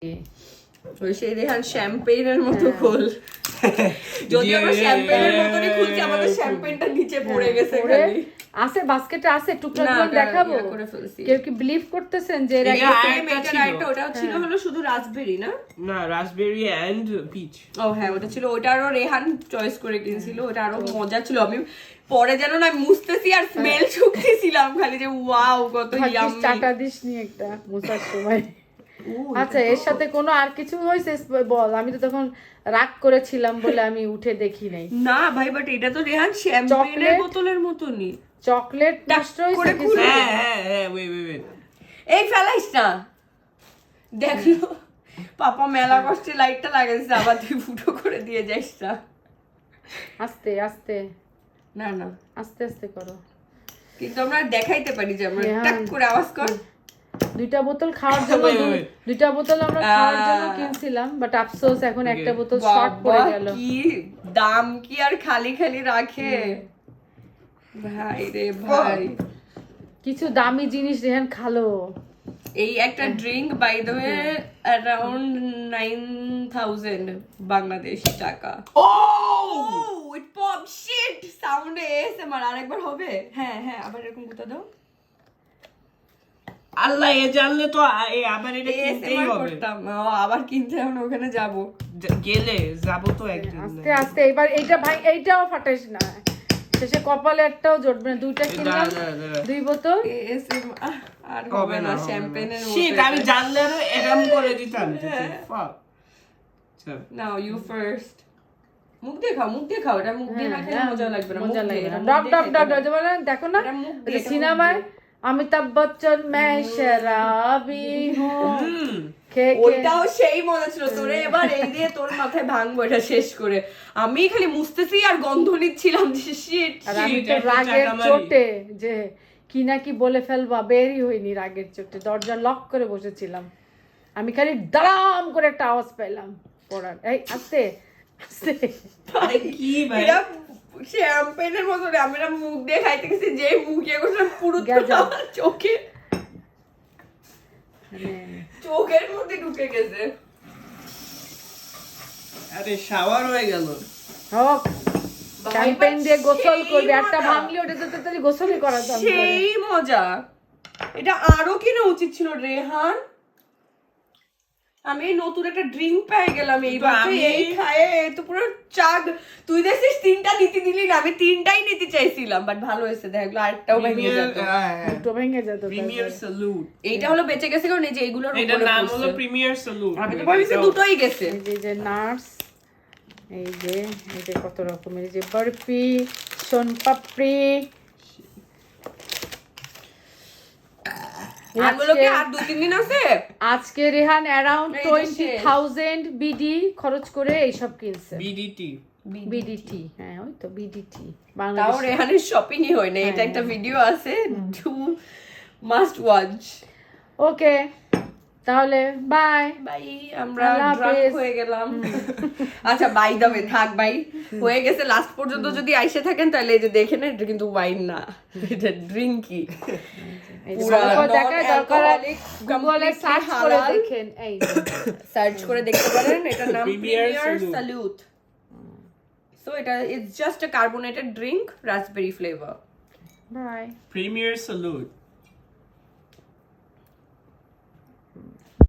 ওই সেই রেহান শ্যাম্পেনের মতো খোল, যদি আমরা শ্যাম্পেনের মতনই খুলছি আমাদের শ্যাম্পেনটা নিচে পড়ে গেছে খালি আছে বাস্কেটে আছে টুকরাগুলো দেখাবো। কেউ কি বিলিভ করতেছেন যে ওটা ছিল হলো শুধু রাসবেরি না রাসবেরি এন্ড পিচ। ও হ্যাঁ ওটা ছিল, ওটা আরো রেহান চয়েস করে কিনছিল, ওটা আরো মজা ছিল। আমি পরে যেন না মুছতেছি আর স্মেল শুকতেছিলাম খালি যে ওয়াও কত ইয়াম্মি। চাটা দিস নি একটা মুছার সময়। আচ্ছা এর সাথে কোনো আর কিছু হয়েছে বল, আমি তো তখন রাগ করেছিলাম বলে আমি উঠে দেখি নাই। না ভাই বাট এটা তো রেহান শ্যাম্পেনের বোতলের মতনই। চকলেট নষ্ট হয়েছে কিছু? হ্যাঁ ওয়েট এই ফেলাইস না, দেখলো পাপা মেলা কষ্টে লাইটটা লাগাইছে, আবার তুই ফুটো করে দিয়ে যাইস না। আস্তে আস্তে না না আস্তে আস্তে করো, কিন্তু আমরা দেখাইতে পারি যে আমরা টাক করে আওয়াজ কর। দুইটা বোতল খাওয়ার জন্য দুইটা বোতল আমরা খাওয়ার জন্য কিনছিলাম, বাট আফসোস এখন একটা বোতল শর্ট পড়ে গেল। কি দাম কি আর খালি খালি রাখে ভাই রে ভাই। কিছু দামি জিনিস রেহান খালো। এই একটা drink by the way around 9000 Bangladeshi টাকা। ও ইট পপ শিট সাউন্ডে এসএমআর আরেকবার হবে। হ্যাঁ হ্যাঁ আবার এরকম কথা দাও। আল্লাহ এ জানলে তো আবার এটা কিনতেই হবে। আবার কিনতে হবে, ওখানে যাব গেলে যাব তো একদিন। আস্তে আস্তে এবার এইটা ভাই এইটাও ফাটাইস না, শেষে কপালে একটাও জড়বে না। দুইটা কিনলাম, দুই বোতল এসএমআর আর হবে না শ্যাম্পেনের মতো। শিট আমি জানলে আরো এরকম করে দিতাম। ফাক নাও ইউ ফার্স্ট। মুখ দেখাও এটা মুখ দিয়ে না খেলে মজা লাগবে না। মজা লাগবে না। ডব ডব ডব ডব দেখো না সিনেমায় অমিতাভ বচ্চন मैं शराबी हूं, ওইটাও সেই মজা ছিল। তোরে এবার এই দিয়ে তোর মাথায় ভাঙবো এটা শেষ করে। আমি খালি মুছতেছি আর গন্ধ নিচ্ছিলাম যে শিট। আর আমি তো রাগের চোটে যে কি না কি বলে ফেলবা বেরই হইনি, রাগের চোটে দরজা লক করে বসেছিলাম। আমি খালি দাঁড়াম করে একটা আওয়াজ পেলাম পড়ার। এই আস্তে আস্তে কি ভাই শ্যাম্পেনের মতো আমরা মুখ দিয়ে খাইতে গেছি, যে মুখে করছে পুরো চোখে চোখের মধ্যে ঢুকে গেছে। আরে শাওয়ার হয়ে গেল। হোক শ্যাম্পেন দিয়ে গোসল করবে, একটা ভাঙলি ওটা তো তাহলে গোসলই করা যাবে। সেই মজা, এটা আরো কিনা উচিত ছিল রেহান। আমি নতুন একটা ড্রিঙ্ক পেয়ে গেলাম এইবার, এই খায়ে তো পুরো চাগ। তুই দেখছিস তিনটা নিতে দিলি না, আমি তিনটাই নিতে চাইছিলাম, বাট ভালো হয়েছে দেখলো আরেকটাও ভেঙে যেত। দুটো ভেঙে যেত। প্রিমিয়ার স্যালুট এইটা হলো বেঁচে গেছে কারণ এই যে এইগুলোর উপরে এটার নাম হলো প্রিমিয়ার স্যালুট। আমি তো ভাবছি দুটোই গেছে। এই যে নাটস, এই যে কত রকমের, এই যে বরফি, সোনপাপড়ি। এগুলোকে আর 2-3 দিন আছে। আজকে রেহান অ্যারাউন্ড 20,000 বিডি খরচ করে এইসব কিনছে। বিডিটি হ্যাঁ ওই তো বিডিটি বাংলাদেশ। তাও রেহানের শপিংই হয় না, এটা একটা ভিডিও আছে, ডু মাস্ট ওয়াচ। ওকে তাহলে বাই বাই, আমরা ড্রাঙ্ক হয়ে গেলাম। আচ্ছা বাই দ্য ওয়ে থাক ভাই, হয়ে গেছে। লাস্ট পর্যন্ত যদি আইসে থাকেন তাহলে এই যে দেখেন এটা কিন্তু ওয়াইন না, এটা ড্রিঙ্কই। সার্চ করে দেখতে পারেন, এটার নাম প্রিমিয়ার স্যালুট। সো এটা it's just a carbonated drink, raspberry flavour. By premier salute.